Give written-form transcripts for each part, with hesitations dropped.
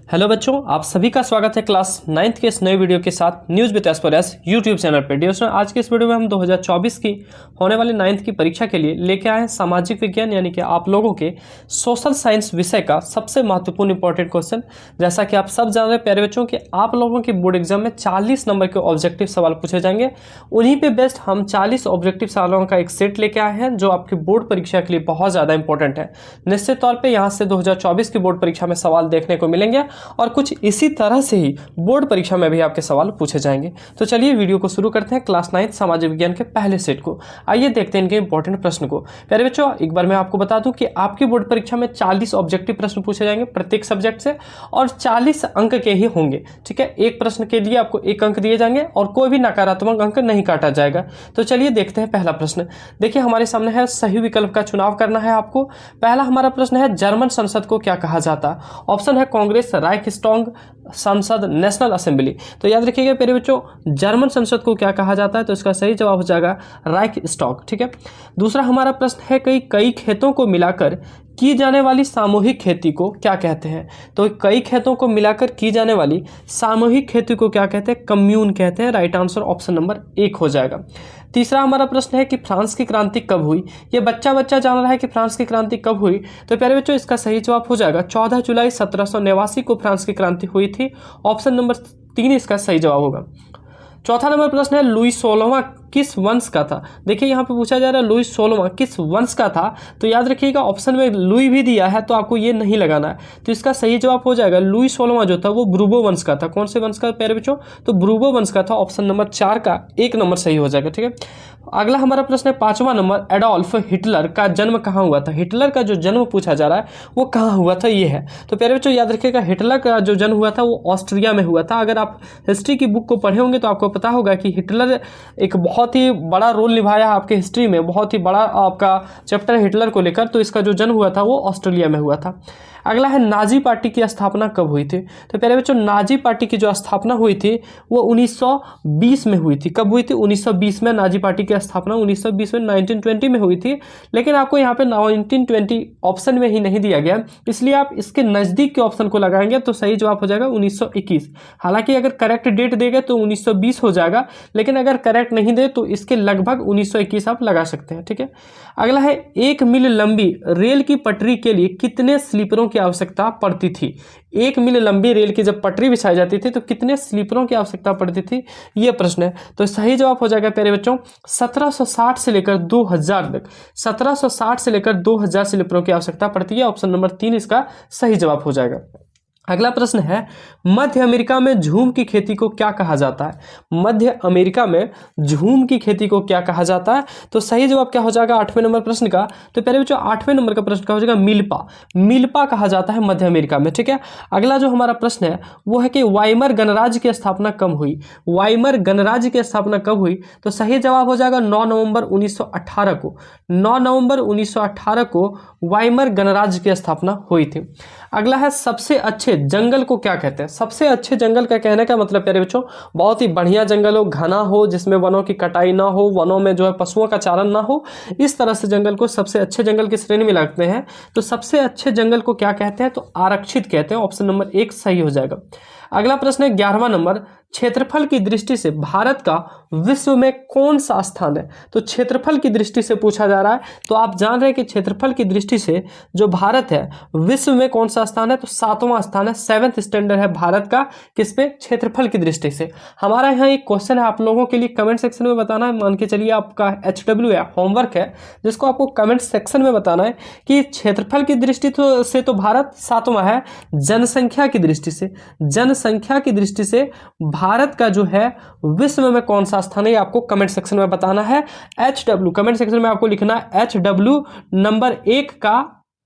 Hello बच्चों, आप सभी का स्वागत है क्लास 9th के इस नए वीडियो के साथ news with aspirants YouTube channel पर। डियर स्टूडेंट, आज के इस वीडियो में हम 2024 की होने वाली 9th की परीक्षा के लिए लेके आए हैं सामाजिक विज्ञान यानी कि आप लोगों के सोशल साइंस विषय का सबसे महत्वपूर्ण इंपॉर्टेंट क्वेश्चन। जैसा कि आप सब जान रहे हैं प्यारे बच्चों कि आप लोगों की बोर्ड एग्जाम में 40 नंबर के ऑब्जेक्टिव सवाल पूछे जाएंगे। उन्हीं पर बेस्ड हम 40 ऑब्जेक्टिव सवालों का एक सेट लेके आए हैं जो आपकी बोर्ड परीक्षा के लिए बहुत ज़्यादा इंपॉर्टेंट है। निश्चित तौर पर यहाँ से 2024 की बोर्ड परीक्षा में सवाल देखने को मिलेंगे और कुछ इसी तरह से ही बोर्ड परीक्षा में भी आपके सवाल पूछे जाएंगे। तो चलिए वीडियो को शुरू करते हैं क्लास 9 सामाजिक विज्ञान के पहले सेट को। आइए देखते हैं इनके इंपॉर्टेंट प्रश्न को। प्यारे बच्चों, एक बार मैं आपको बता दूं कि आपकी बोर्ड परीक्षा में 40 ऑब्जेक्टिव प्रश्न पूछे जाएंगे प्रत्येक सब्जेक्ट से और 40 अंक के ही होंगे। ठीक है, एक प्रश्न के लिए आपको 1 अंक दिए जाएंगे और कोई भी नकारात्मक अंक नहीं काटा जाएगा। तो चलिए देखते हैं पहला प्रश्न। देखिए हमारे सामने है सही विकल्प का चुनाव करना है आपको। पहला हमारा प्रश्न है जर्मन संसद को क्या कहा जाता है। ऑप्शन है कांग्रेस, राइक्सटैग, संसद, नेशनल असेंबली। तो याद रखिएगा प्यारे बच्चों, जर्मन संसद को क्या कहा जाता है, तो इसका सही जवाब हो जाएगा राइक्सटैग। ठीक है, दूसरा हमारा प्रश्न है कई खेतों को मिलाकर की जाने वाली सामूहिक खेती को क्या कहते हैं। तो कई खेतों को मिलाकर की जाने वाली सामूहिक खेती को क्या कहते हैं, कम्यून कहते हैं। राइट आंसर ऑप्शन नंबर 1 हो जाएगा। तीसरा हमारा प्रश्न है कि फ्रांस की क्रांति कब हुई। ये बच्चा जान रहा है कि फ्रांस की क्रांति कब हुई। तो प्यारे बच्चों इसका सही जवाब हो जाएगा 14 जुलाई 1789 को फ्रांस की क्रांति हुई थी। ऑप्शन नंबर 3 इसका सही जवाब होगा। चौथा नंबर प्रश्न है लुई 16वां किस वंश का था। देखिए यहाँ पे पूछा जा रहा है लुई 16वां किस वंश का था। तो याद रखिएगा ऑप्शन में लुई भी दिया है तो आपको ये नहीं लगाना है। तो इसका सही जवाब हो जाएगा लुई 16वां जो था वो ब्रूबो वंश का था। कौन से वंश का प्यारे बच्चों, तो ब्रूबो वंश का था। ऑप्शन नंबर 4 का 1 नंबर सही हो जाएगा। ठीक है, अगला हमारा प्रश्न है 5वां नंबर, एडोल्फ हिटलर का जन्म कहाँ हुआ था। हिटलर का जो जन्म पूछा जा रहा है वो कहाँ हुआ था, ये है। तो प्यारे बच्चों याद रखिएगा हिटलर का जो जन्म हुआ था वो ऑस्ट्रिया में हुआ था। अगर आप हिस्ट्री की बुक को पढ़े होंगे तो आपको पता होगा कि हिटलर एक बहुत ही बड़ा रोल निभाया आपके हिस्ट्री में, बहुत ही बड़ा आपका चैप्टर है हिटलर को लेकर। तो इसका जो जन्म हुआ था वो ऑस्ट्रेलिया में हुआ था। अगला है नाजी पार्टी की स्थापना कब हुई थी। तो प्यारे बच्चों नाजी पार्टी की जो स्थापना हुई थी वो 1920 में हुई थी। कब हुई थी, 1920 में नाजी पार्टी की स्थापना 1920 में 1920 में हुई थी। लेकिन आपको यहाँ पे 1920 ऑप्शन में ही नहीं दिया गया, इसलिए आप इसके नज़दीक के ऑप्शन को लगाएंगे तो सही जवाब हो जाएगा 1921। हालांकि अगर करेक्ट डेट देंगे तो 1920 हो जाएगा, लेकिन अगर करेक्ट नहीं दे तो इसके लगभग 1921 आप लगा सकते हैं। ठीक है, अगला है 1 मील लंबी रेल की पटरी के लिए कितने स्लीपरों की आवश्यकता पड़ती थी। 1 मील लंबी रेल की जब पटरी बिछाई जाती थी तो कितने स्लीपरों की आवश्यकता पड़ती थी, यह प्रश्न है। तो सही जवाब हो जाएगा प्यारे बच्चों 1760 से लेकर 2000 तक। 1760 से लेकर 2000 स्लीपरों की आवश्यकता पड़ती है। ऑप्शन नंबर 3 इसका सही जवाब हो जाएगा। अगला प्रश्न है मध्य अमेरिका में झूम की खेती को क्या कहा जाता है। मध्य अमेरिका में झूम की खेती को क्या कहा जाता है। तो सही जवाब क्या हो जाएगा 8वें नंबर प्रश्न का। तो पहले बच्चों 8वें नंबर का प्रश्न क्या हो जाएगा, मिल्पा। मिल्पा कहा जाता है मध्य अमेरिका में। ठीक है, अगला जो हमारा प्रश्न है वो है कि वाइमर गणराज्य की स्थापना कब हुई। वाइमर गणराज्य की स्थापना कब हुई। तो सही जवाब हो जाएगा 9 नवंबर 1918 को। 9 नवंबर 1918 को वाइमर गणराज्य की स्थापना हुई थी। अगला है सबसे अच्छे जंगल को क्या कहते हैं। सबसे अच्छे जंगल का कहने का मतलब प्यारे बच्चों बहुत ही बढ़िया जंगल हो, घना हो, जिसमें वनों की कटाई ना हो, वनों में जो है पशुओं का चारण ना हो, इस तरह से जंगल को सबसे अच्छे जंगल की श्रेणी में लगते हैं। तो सबसे अच्छे जंगल को क्या कहते हैं, तो आरक्षित कहते हैं। ऑप्शन नंबर 1 सही हो जाएगा। अगला प्रश्न है 11वां नंबर, क्षेत्रफल की दृष्टि से भारत का विश्व में कौन सा स्थान है। तो क्षेत्रफल की दृष्टि से पूछा जा रहा है। तो आप जान रहे हैं कि क्षेत्रफल की दृष्टि से जो भारत है विश्व में कौन सा स्थान है, तो 7वां स्थान है। 7th स्टैंडर्ड है भारत का किस पे, क्षेत्रफल की दृष्टि से। हमारा यहाँ एक क्वेश्चन है आप लोगों के लिए, कमेंट सेक्शन में बताना है। मान के चलिए आपका HW है, होमवर्क है, जिसको आपको कमेंट सेक्शन में बताना है कि क्षेत्रफल की दृष्टि से तो भारत 7वां है, जनसंख्या की दृष्टि से, जनसंख्या की दृष्टि से भारत का जो है विश्व में कौन सा स्थान है, आपको कमेंट सेक्शन में बताना है। HW कमेंट सेक्शन में आपको लिखना है HW नंबर 1 का।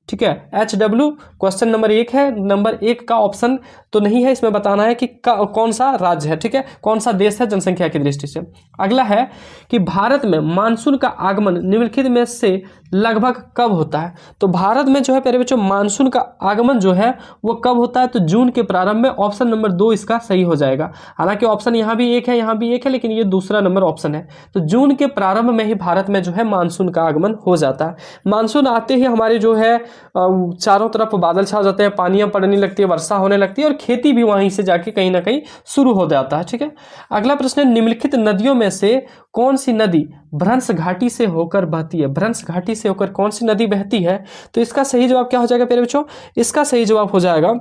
ठीक है, HW क्वेश्चन नंबर 1 है, नंबर 1 का ऑप्शन तो नहीं है, इसमें बताना है कि कौन सा राज्य है। ठीक है, कौन सा देश है जनसंख्या की दृष्टि से। अगला है कि भारत में मानसून का आगमन निम्नलिखित में से लगभग कब होता है? तो भारत में जो है प्यारे बच्चों मानसून का आगमन जो है वो कब होता है? तो जून के प्रारंभ में। ऑप्शन नंबर 2 इसका सही हो जाएगा। हालांकि ऑप्शन यहाँ भी एक है, यहाँ भी एक है, लेकिन ये दूसरा नंबर ऑप्शन है। तो जून के प्रारंभ में ही भारत में जो है मानसून का आगमन हो जाता है। मानसून आते ही हमारे जो है चारों तरफ बादल छा जाते हैं, पानियां पड़ने लगती है, वर्षा होने लगती है और खेती भी वहीं से जाके कहीं ना कहीं शुरू हो जाता है। ठीक है, अगला प्रश्न है, निम्नलिखित नदियों में से कौन सी नदी भ्रंश घाटी से होकर बहती है? भ्रंश घाटी से होकर कौन सी नदी बहती है? तो इसका सही जवाब क्या हो जाएगा प्यारे बच्चों? इसका सही जवाब हो जाएगा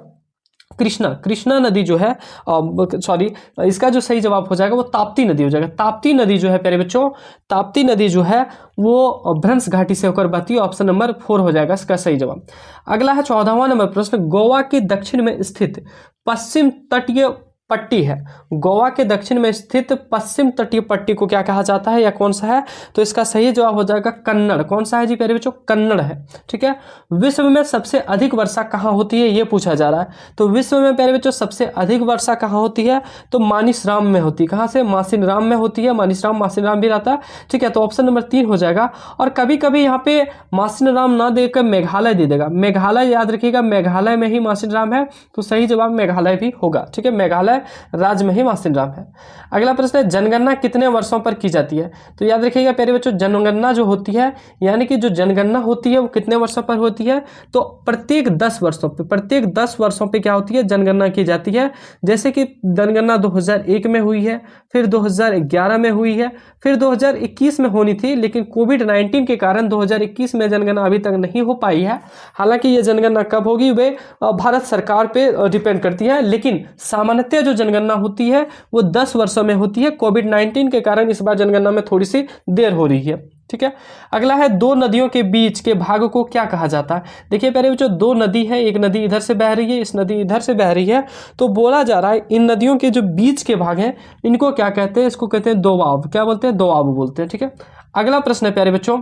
कृष्णा। कृष्णा नदी जो है सॉरी, इसका जो सही जवाब हो जाएगा वो ताप्ती नदी हो जाएगा। ताप्ती नदी जो है प्यारे बच्चों, ताप्ती नदी जो है वो भ्रंश घाटी से होकर बहती है। ऑप्शन नंबर 4 हो जाएगा इसका सही जवाब। अगला है 14वां नंबर प्रश्न, गोवा के दक्षिण में स्थित पश्चिम तटीय पट्टी है। गोवा के दक्षिण में स्थित पश्चिम तटीय पट्टी को क्या कहा जाता है या कौन सा है? तो इसका सही जवाब हो जाएगा कन्नड़। कौन सा है जी प्यारे बच्चों? कन्नड़ है। ठीक है, विश्व में सबसे अधिक वर्षा कहाँ होती है ये पूछा जा रहा है। तो विश्व में प्यारे बच्चों सबसे अधिक वर्षा कहाँ होती है? तो मानिसराम में होती है। कहाँ से? मासिनराम में होती है। मानिसराम, मासिनराम भी रहता है। ठीक है, तो ऑप्शन नंबर 3 हो जाएगा। और कभी कभी यहाँ पे मासिनराम ना देकर मेघालय दे देगा। मेघालय याद रखिएगा, मेघालय में ही मासिनराम है, तो सही जवाब मेघालय भी होगा। ठीक है, मेघालय राज्य में ही मासिनराम है। अगला प्रश्न है, जनगणना कितने वर्षों पर की जाती है? तो याद रखिएगा प्यारे बच्चों, जनगणना जो होती है यानी कि जो जनगणना होती है वो कितने वर्षों पर होती है? तो प्रत्येक 10 वर्षों पे, प्रत्येक 10 वर्षों पे क्या होती है? जनगणना की जाती है। जैसे कि जनगणना 2001 में हुई है, फिर 2011 में हुई है, फिर 2021 में होनी थी, लेकिन कोविड-19 के कारण 2021 में जनगणना अभी तक नहीं हो पाई है। हालांकि ये जनगणना कब होगी वे भारत सरकार पे डिपेंड करती है, लेकिन सामान्यतः जो जनगणना होती है वो 10 वर्षों में होती है। कोविड-19 के कारण इस बार जनगणना में थोड़ी सी देर हो रही है। ठीक है, अगला है, दो नदियों के बीच के भाग को क्या कहा जाता है? देखिए प्यारे बच्चों, दो नदी है, एक नदी इधर से बह रही है, इस नदी इधर से बह रही है, तो बोला जा रहा है इन नदियों के जो बीच के भाग हैं इनको क्या कहते हैं? इसको कहते हैं दोआब। क्या बोलते हैं? दोआब बोलते हैं। ठीक है, अगला प्रश्न है प्यारे बच्चों,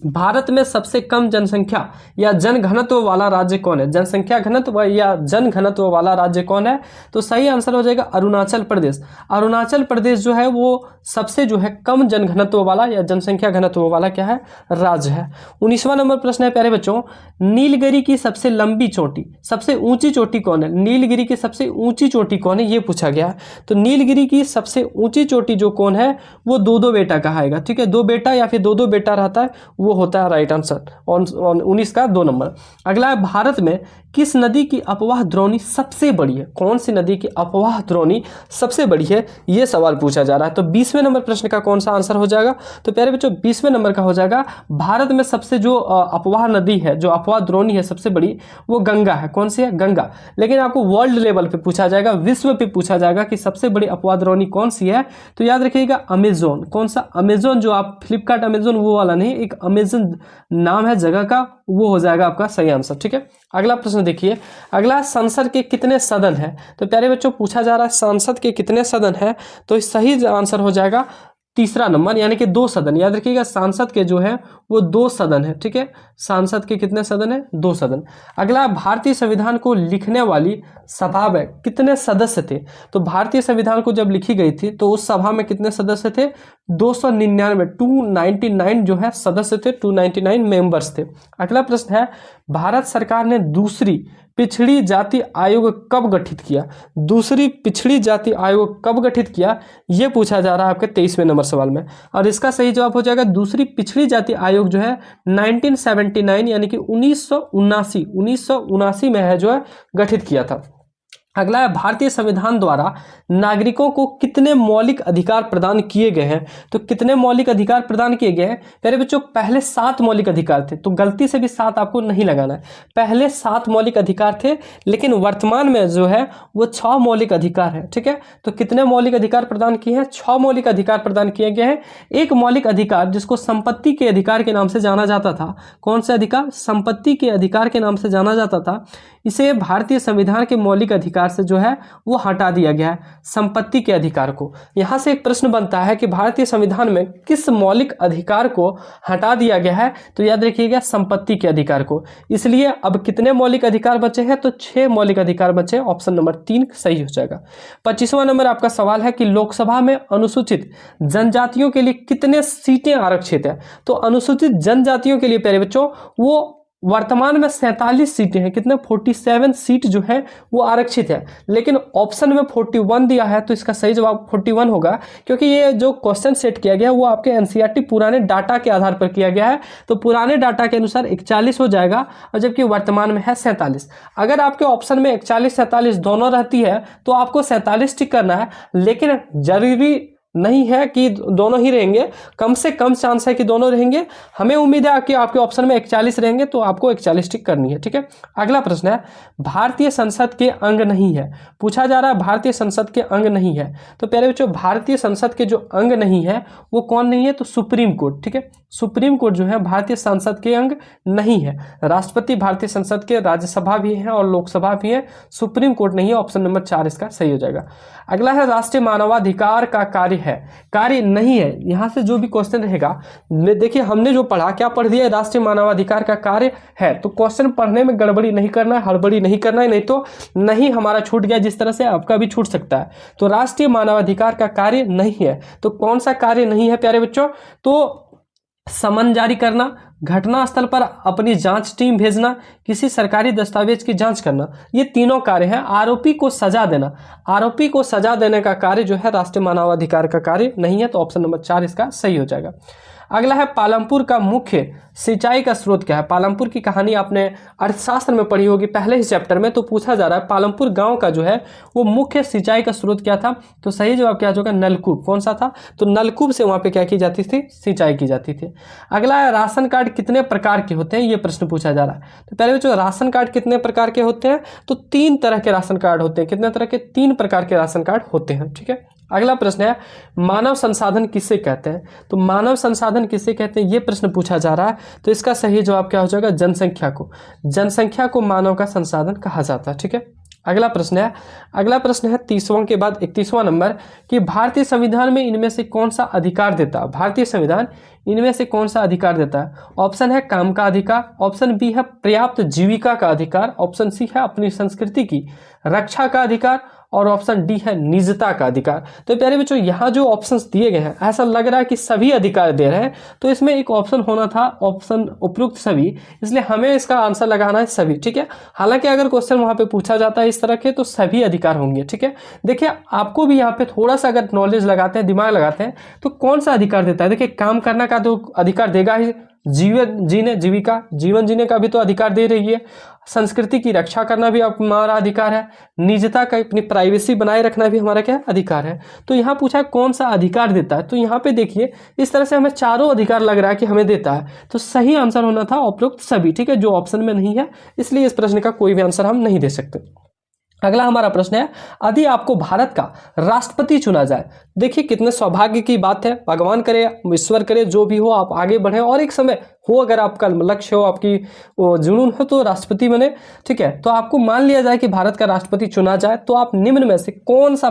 भारत में सबसे कम जनसंख्या या जन घनत्व वाला राज्य कौन है? जनसंख्या घनत्व या जन घनत्व वाला राज्य कौन है? तो सही आंसर हो जाएगा अरुणाचल प्रदेश। अरुणाचल प्रदेश जो है वो सबसे जो है कम जन घनत्व वाला या जनसंख्या घनत्व वाला क्या है? राज्य है। 19वां नंबर प्रश्न है प्यारे बच्चों, नीलगिरी की सबसे लंबी चोटी, सबसे ऊंची चोटी कौन है? नीलगिरी की सबसे ऊंची चोटी कौन है ये पूछा गया है। तो नीलगिरी की सबसे ऊंची चोटी जो कौन है वो दो बेटा कहाएगा। ठीक है, 2 बेटा या फिर 2 बेटा रहता है, वो होता है राइट आंसर। 19 का 2 नंबर। अगला है, भारत में किस नदी की अपवाह द्रोणी सबसे बड़ी है? कौन सी नदी की अपवाह द्रोणी सबसे बड़ी है ये सवाल पूछा जा रहा है। तो 20वें नंबर प्रश्न का कौन सा आंसर हो जाएगा? तो प्यारे बच्चों 20वें नंबर का हो जाएगा, भारत में सबसे जो अपवाह नदी है, जो अपवाह द्रोणी है सबसे बड़ी, वो गंगा है। कौन सी है? गंगा। लेकिन आपको वर्ल्ड लेवल पे पूछा जाएगा, विश्व पे पूछा जाएगा कि सबसे बड़ी अपवाह द्रोणी कौन सी है, तो याद रखिएगा अमेजोन। कौन सा? अमेजोन, जो आप फ्लिपकार्ट अमेजोन वो वाला नहीं, एक अमेजोन नाम है जगह का, वो हो जाएगा आपका सही आंसर। ठीक है, अगला प्रश्न देखिए, अगला, संसद के कितने सदन है? तो प्यारे बच्चों पूछा जा रहा है संसद के कितने सदन है, तो सही आंसर हो जाएगा तीसरा नंबर, यानी कि 2 सदन। याद रखिएगा सांसद के जो है वो 2 सदन है। ठीक है, सांसद के कितने सदन है? 2 सदन। अगला, भारतीय संविधान को लिखने वाली सभा में कितने सदस्य थे? तो भारतीय संविधान को जब लिखी गई थी तो उस सभा में कितने सदस्य थे? 299, 299 जो है सदस्य थे, 299 मेंबर्स थे। अगला प्रश्न है, भारत सरकार ने दूसरी पिछड़ी जाति आयोग कब गठित किया? दूसरी पिछड़ी जाति आयोग कब गठित किया ये पूछा जा रहा है आपके 23वें नंबर सवाल में, और इसका सही जवाब हो जाएगा दूसरी पिछड़ी जाति आयोग जो है 1979 यानी कि 1979 में है जो है गठित किया था। अगला है, भारतीय संविधान द्वारा नागरिकों को कितने मौलिक अधिकार प्रदान किए गए हैं? तो कितने मौलिक अधिकार प्रदान किए गए हैं प्यारे बच्चों? पहले 7 मौलिक अधिकार थे, तो गलती से भी 7 आपको नहीं लगाना है। पहले 7 मौलिक अधिकार थे, लेकिन वर्तमान में जो है वो 6 मौलिक अधिकार है। ठीक है, तो कितने मौलिक अधिकार प्रदान किए हैं? 6 मौलिक अधिकार प्रदान किए गए हैं। एक मौलिक अधिकार जिसको संपत्ति के अधिकार के नाम से जाना जाता था, कौन सा अधिकार? संपत्ति के अधिकार के नाम से जाना जाता था, इसे भारतीय संविधान के मौलिक अधिकार अधिकार से जो है वो हटा दिया गया है, संपत्ति के अधिकार को। यहाँ से एक प्रश्न बनता है कि भारतीय संविधान में किस मौलिक अधिकार को हटा दिया गया है, तो याद रखिएगा संपत्ति के अधिकार को। इसलिए अब कितने मौलिक अधिकार बचे हैं, तो 6 मौलिक अधिकार बचे, ऑप्शन नंबर 3 सही हो जाएगा। 25वां नंबर आपका सवाल है कि लोकसभा में अनुसूचित जनजातियों के लिए कितने सीटें आरक्षित है। तो अनुसूचित जनजातियों के लिए प्यारे बच्चों वो वर्तमान में 47 सीटें हैं, कितने 47 सीट जो है वो आरक्षित है, लेकिन ऑप्शन में 41 दिया है, तो इसका सही जवाब 41 होगा, क्योंकि ये जो क्वेश्चन सेट किया गया है वो आपके एनसीईआरटी पुराने डाटा के आधार पर किया गया है, तो पुराने डाटा के अनुसार 41 हो जाएगा, और जबकि वर्तमान में है 47। अगर आपके ऑप्शन में 41-47 दोनों रहती है तो आपको 47 टिक करना है, लेकिन जरूरी नहीं है कि दोनों ही रहेंगे, कम से कम चांस है कि दोनों रहेंगे। हमें उम्मीद है कि आपके ऑप्शन में 41 रहेंगे, तो आपको 41 टिक करनी है, ठीक है। अगला प्रश्न है भारतीय संसद के अंग नहीं है, पूछा जा रहा है भारतीय संसद के अंग नहीं है। तो प्यारे बच्चों भारतीय संसद के जो अंग नहीं है वो कौन नहीं है, तो सुप्रीम कोर्ट, ठीक है। सुप्रीम कोर्ट जो है भारतीय संसद के अंग नहीं है। राष्ट्रपति भारतीय संसद के, राज्यसभा भी है और लोकसभा भी है, सुप्रीम कोर्ट नहीं है, ऑप्शन नंबर 4 इसका सही हो जाएगा। अगला है राष्ट्रीय मानवाधिकार का कार्य है, कार्य नहीं है। यहां से जो भी क्वेश्चन रहेगा, देखिए हमने जो पढ़ा, क्या पढ़ दिया, राष्ट्रीय मानवाधिकार का कार्य है, तो क्वेश्चन पढ़ने में गड़बड़ी नहीं करना है, हड़बड़ी नहीं करना है, नहीं तो नहीं हमारा छूट गया, जिस तरह से आपका भी छूट सकता है। तो राष्ट्रीय मानवाधिकार का कार्य नहीं है, तो कौन सा कार्य नहीं है प्यारे बच्चों, तो समन जारी करना, घटना स्थल पर अपनी जांच टीम भेजना, किसी सरकारी दस्तावेज की जांच करना, ये तीनों कार्य हैं। आरोपी को सजा देना, आरोपी को सजा देने का कार्य जो है राष्ट्रीय मानवाधिकार का कार्य नहीं है, तो ऑप्शन नंबर 4 इसका सही हो जाएगा। अगला है पालमपुर का मुख्य सिंचाई का स्रोत क्या है। पालमपुर की कहानी आपने अर्थशास्त्र में पढ़ी होगी पहले ही चैप्टर में, तो पूछा जा रहा है पालमपुर गांव का जो है वो मुख्य सिंचाई का स्रोत क्या था, तो सही जवाब क्या होगा, नलकूप। कौन सा था, तो नलकूप से वहां पे क्या की जाती थी, सिंचाई की जाती थी। अगला है राशन कार्ड कितने प्रकार के होते हैं, ये प्रश्न पूछा जा रहा है। तो पहले बच्चों राशन कार्ड कितने प्रकार के होते हैं, तो 3 तरह के राशन कार्ड होते हैं। कितने तरह के, 3 प्रकार के राशन कार्ड होते हैं, ठीक है। अगला प्रश्न है मानव संसाधन किसे कहते हैं, तो मानव संसाधन किसे कहते हैं, ये प्रश्न पूछा जा रहा है, तो इसका सही जवाब क्या हो जाएगा, जनसंख्या को। जनसंख्या को मानव का संसाधन कहा जाता है, ठीक है। अगला प्रश्न है 30वां के बाद 31वां नंबर कि भारतीय संविधान में इनमें से कौन सा अधिकार देता है। भारतीय संविधान इनमें से कौन सा अधिकार देता है, ऑप्शन है काम का अधिकार, ऑप्शन बी है पर्याप्त जीविका का अधिकार, ऑप्शन सी है अपनी संस्कृति की रक्षा का अधिकार, और ऑप्शन डी है निजता का अधिकार। तो प्यारे बच्चों यहाँ जो ऑप्शंस दिए गए हैं ऐसा लग रहा है कि सभी अधिकार दे रहे हैं, तो इसमें एक ऑप्शन होना था ऑप्शन उपयुक्त सभी, इसलिए हमें इसका आंसर लगाना है सभी, ठीक है। हालांकि अगर क्वेश्चन वहां पे पूछा जाता है इस तरह के तो सभी अधिकार होंगे, ठीक है। देखिए आपको भी यहाँ पे थोड़ा सा अगर नॉलेज लगाते हैं, दिमाग लगाते हैं, तो कौन सा अधिकार देता है, देखिए काम करने का तो अधिकार देगा ही, जीवन जीने का भी तो अधिकार दे रही है, संस्कृति की रक्षा करना भी हमारा अधिकार है, निजता का अपनी प्राइवेसी बनाए रखना भी हमारा क्या अधिकार है। तो यहाँ पूछा है कौन सा अधिकार देता है, तो यहाँ पे देखिए इस तरह से हमें चारों अधिकार लग रहा है कि हमें देता है, तो सही आंसर होना था उपयुक्त सभी, ठीक है, जो ऑप्शन में नहीं है, इसलिए इस प्रश्न का कोई भी आंसर हम नहीं दे सकते। अगला हमारा प्रश्न है यदि आपको भारत का राष्ट्रपति चुना जाए, देखिए कितने सौभाग्य की बात है, भगवान करे ईश्वर करे जो भी हो आप आगे बढ़े और एक समय हो, अगर आपका लक्ष्य हो, आपकी जुनून हो तो राष्ट्रपति बने, ठीक है। तो आपको मान लिया जाए कि भारत का राष्ट्रपति चुना जाए, तो आप निम्न में से कौन सा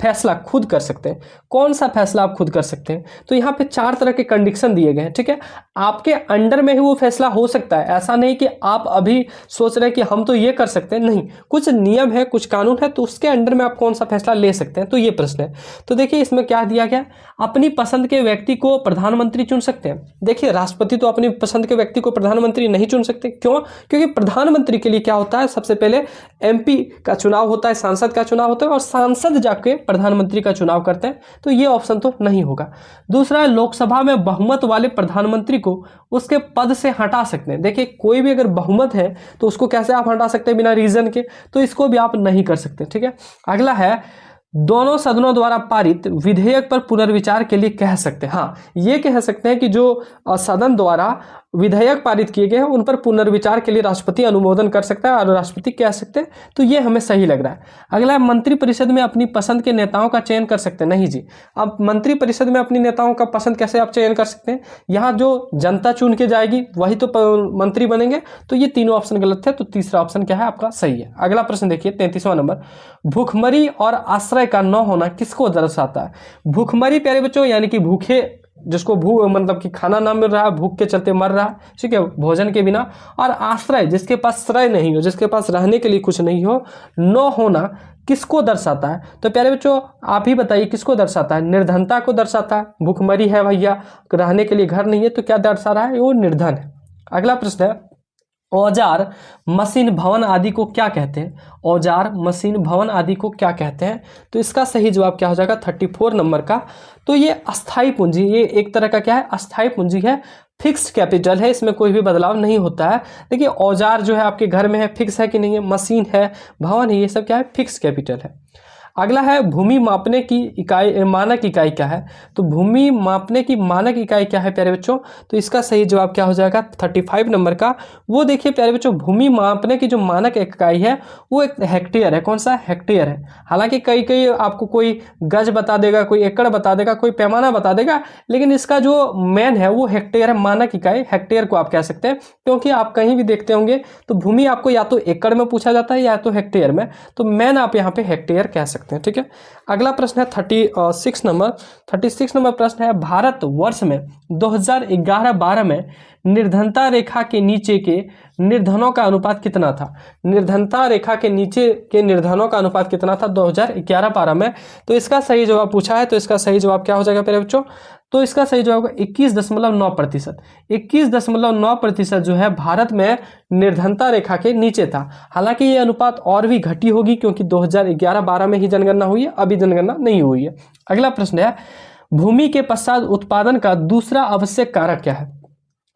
फैसला खुद कर सकते हैं, कौन सा फैसला आप खुद कर सकते हैं। तो यहाँ पे 4 तरह के कंडीशन दिए गए हैं, ठीक है। आपके अंडर में ही वो फैसला हो सकता है, ऐसा नहीं कि आप अभी सोच रहे हैं कि हम तो ये कर सकते हैं, नहीं, कुछ नियम है, कुछ कानून है, तो उसके अंडर में आप कौन सा फैसला ले सकते हैं, तो ये प्रश्न है। तो देखिए इसमें क्या दिया गया, अपनी पसंद के व्यक्ति को प्रधानमंत्री चुन सकते हैं। देखिए राष्ट्रपति तो अपनी पसंद के व्यक्ति को प्रधानमंत्री नहीं चुन सकते, क्यों, क्योंकि प्रधानमंत्री के लिए क्या होता है, सबसे पहले एमपी का चुनाव होता है, सांसद का चुनाव होता है, और सांसद जाके प्रधानमंत्री का चुनाव करते हैं, तो ये ऑप्शन तो नहीं होगा। दूसरा है लोकसभा में बहुमत वाले प्रधानमंत्री को उसके पद से हटा सकते हैं। देखिए कोई भी अगर बहुमत है तो उसको कैसे आप हटा सकते हैं बिना रीजन के, तो इसको भी आप नहीं कर सकते, ठीक है। अगला है दोनों सदनों द्वारा पारित विधेयक पर पुनर्विचार के लिए कह सकते हैं। हाँ, ये कह सकते हैं कि जो सदन द्वारा विधेयक पारित किए गए हैं उन पर पुनर्विचार के लिए राष्ट्रपति अनुमोदन कर सकता है और राष्ट्रपति कह सकते हैं, तो ये हमें सही लग रहा है। अगला है मंत्रिपरिषद में अपनी पसंद के नेताओं का चयन कर सकते हैं। नहीं जी, अब मंत्रिपरिषद में अपनी नेताओं का पसंद कैसे आप चयन कर सकते हैं? यहाँ जो जनता चुन के जाएगी वही तो मंत्री बनेंगे, तो ये तीनों ऑप्शन गलत है, तो तीसरा ऑप्शन क्या है आपका सही है। अगला प्रश्न देखिए 33वां नंबर, भूखमरी और आश्रय का न होना किसको दर्शाता है? भूखमरी प्यारे बच्चों यानी कि भूखे, जिसको मतलब कि खाना ना मिल रहा है, भूख के चलते मर रहा है, ठीक है, भोजन के बिना। और आश्रय, जिसके पास श्रय नहीं हो, जिसके पास रहने के लिए कुछ नहीं हो, न होना किसको दर्शाता है? तो प्यारे बच्चों आप ही बताइए किसको दर्शाता है? निर्धनता को दर्शाता है। भूखमरी है भैया, रहने के लिए घर नहीं है, तो क्या दर्शा रहा है? वो निर्धन है। अगला प्रश्न है, औजार, मशीन, भवन आदि को क्या कहते हैं? औजार, मशीन, भवन आदि को क्या कहते हैं? तो इसका सही जवाब क्या हो जाएगा 34 नंबर का? तो ये अस्थाई पूंजी, ये एक तरह का क्या है? अस्थाई पूंजी है, फिक्स्ड कैपिटल है, इसमें कोई भी बदलाव नहीं होता है। देखिए औजार जो है आपके घर में है, फिक्स है कि नहीं है? मशीन है, भवन है, ये सब क्या है? फिक्स्ड कैपिटल है। अगला है भूमि मापने की इकाई, मानक इकाई क्या है? तो भूमि मापने की मानक इकाई क्या है प्यारे बच्चों? तो इसका सही जवाब क्या हो जाएगा 35 नंबर का? वो देखिए प्यारे बच्चों, भूमि मापने की जो मानक इकाई है वो एक हेक्टेयर है। कौन सा? हेक्टेयर है। हालांकि कई आपको कोई गज बता देगा, कोई एकड़ बता देगा, कोई पैमाना बता देगा, लेकिन इसका जो मेन है वो हेक्टेयर है, मानक इकाई हेक्टेयर को आप कह सकते हैं। क्योंकि आप कहीं भी देखते होंगे तो भूमि आपको या तो एकड़ में पूछा जाता है या तो हेक्टेयर में, तो मेन आप यहाँ पे हेक्टेयर कह सकते हैं, ठीक है। अगला प्रश्न है 36 नंबर प्रश्न है, भारत वर्ष में 2011-12 में निर्धनता रेखा के नीचे के निर्धनों का अनुपात कितना था? निर्धनता रेखा के नीचे के निर्धनों का अनुपात कितना था 2011-12 में? तो इसका सही जवाब पूछा है, तो इसका सही जवाब क्या हो जाएगा मेरे बच्चों? तो इसका सही जवाब 21.9%। 21.9% जो है भारत में निर्धनता रेखा के नीचे था। हालांकि ये अनुपात और भी घटी होगी क्योंकि 2011-12 में ही जनगणना हुई है, अभी जनगणना नहीं हुई है। अगला प्रश्न है, भूमि के पश्चात उत्पादन का दूसरा आवश्यक कारक क्या है?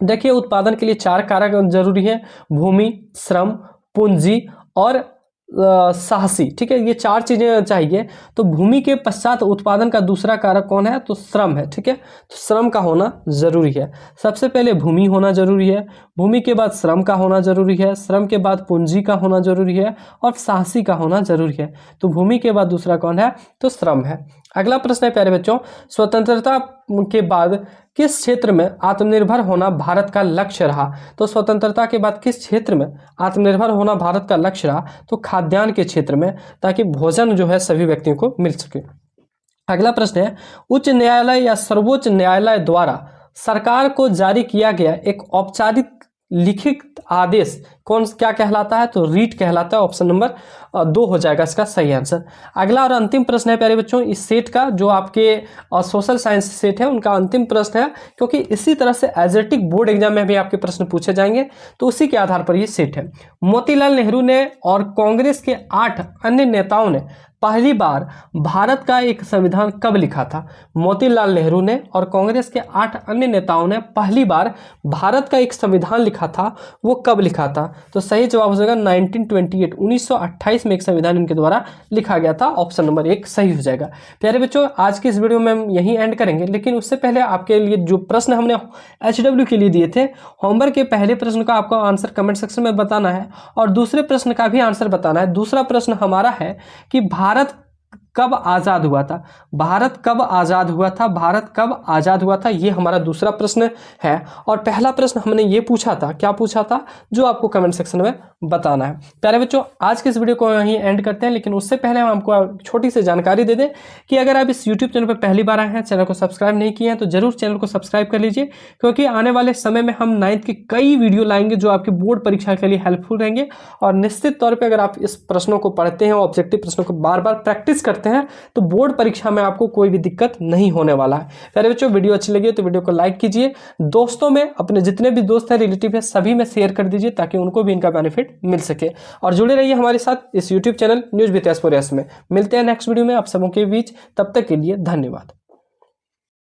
देखिए उत्पादन के लिए 4 कारक जरूरी है, भूमि, श्रम, पूंजी और साहसी, ठीक है, ये 4 चीजें चाहिए। तो भूमि के पश्चात उत्पादन का दूसरा कारक कौन है? तो श्रम है, ठीक है। तो श्रम का होना जरूरी है। सबसे पहले भूमि होना जरूरी है, भूमि के बाद श्रम का होना जरूरी है, श्रम के बाद पूंजी का होना जरूरी है और साहसी का होना जरूरी है। तो भूमि के बाद दूसरा कौन है? तो श्रम है। अगला प्रश्न है प्यारे बच्चों, स्वतंत्रता के बाद किस क्षेत्र में आत्मनिर्भर होना भारत का लक्ष्य रहा? तो स्वतंत्रता के बाद किस क्षेत्र में आत्मनिर्भर होना भारत का लक्ष्य रहा? तो खाद्यान्न के क्षेत्र में, ताकि भोजन जो है सभी व्यक्तियों को मिल सके। अगला प्रश्न है, उच्च न्यायालय या सर्वोच्च न्यायालय द्वारा सरकार को जारी किया गया एक औपचारिक लिखित आदेश कौन क्या कहलाता है? तो रीट कहलाता है। ऑप्शन नंबर 2 हो जाएगा इसका सही आंसर। अगला और अंतिम प्रश्न है प्यारे बच्चों, इस सेट का जो आपके सोशल साइंस सेट है उनका अंतिम प्रश्न है, क्योंकि इसी तरह से एजेटिक बोर्ड एग्जाम में भी आपके प्रश्न पूछे जाएंगे, तो उसी के आधार पर ये सेट है। मोतीलाल नेहरू ने और कांग्रेस के 8 अन्य नेताओं ने पहली बार भारत का एक संविधान कब लिखा था? मोतीलाल नेहरू ने और कांग्रेस के 8 अन्य नेताओं ने पहली बार भारत का एक संविधान लिखा था, वो कब लिखा था? तो सही जवाब हो जाएगा 1928, 1928 में एक संविधान इनके द्वारा लिखा गया था। ऑप्शन नंबर 1 सही हो जाएगा। प्यारे बच्चों आज की इस वीडियो में हम यहीं एंड करेंगे, लेकिन उससे पहले आपके लिए जो प्रश्न हमने HW के लिए दिए थे, होमवर्क के पहले प्रश्न का आपको आंसर कमेंट सेक्शन में बताना है और दूसरे प्रश्न का भी आंसर बताना है। दूसरा प्रश्न हमारा है कि भारत कब आज़ाद हुआ था? भारत कब आज़ाद हुआ था? भारत कब आज़ाद हुआ था? ये हमारा दूसरा प्रश्न है। और पहला प्रश्न हमने ये पूछा था, क्या पूछा था, जो आपको कमेंट सेक्शन में बताना है। प्यारे बच्चों आज के इस वीडियो को यहीं एंड करते हैं, लेकिन उससे पहले हम आपको छोटी सी जानकारी दे दें कि अगर आप इस यूट्यूब चैनल पर पहली बार आए हैं, चैनल को सब्सक्राइब नहीं किए हैं, तो जरूर चैनल को सब्सक्राइब कर लीजिए, क्योंकि आने वाले समय में हम 9th की कई वीडियो लाएंगे जो आपकी बोर्ड परीक्षा के लिए हेल्पफुल रहेंगे। और निश्चित तौर पर अगर आप इस प्रश्नों को पढ़ते हैं, ऑब्जेक्टिव प्रश्नों को बार बार प्रैक्टिस करते हैं, तो बोर्ड परीक्षा में आपको कोई भी दिक्कत नहीं होने वाला है। प्यारे बच्चों वीडियो अच्छी लगी तो वीडियो को लाइक कीजिए, दोस्तों में अपने जितने भी दोस्त हैं, रिलेटिव है, सभी में शेयर कर दीजिए ताकि उनको भी इनका बेनिफिट मिल सके। और जुड़े रहिए हमारे साथ इस यूट्यूब चैनल न्यूज़ विद एस्पोरियस में। मिलते हैं नेक्स्ट वीडियो में आप सबों के बीच, तब तक के लिए धन्यवाद।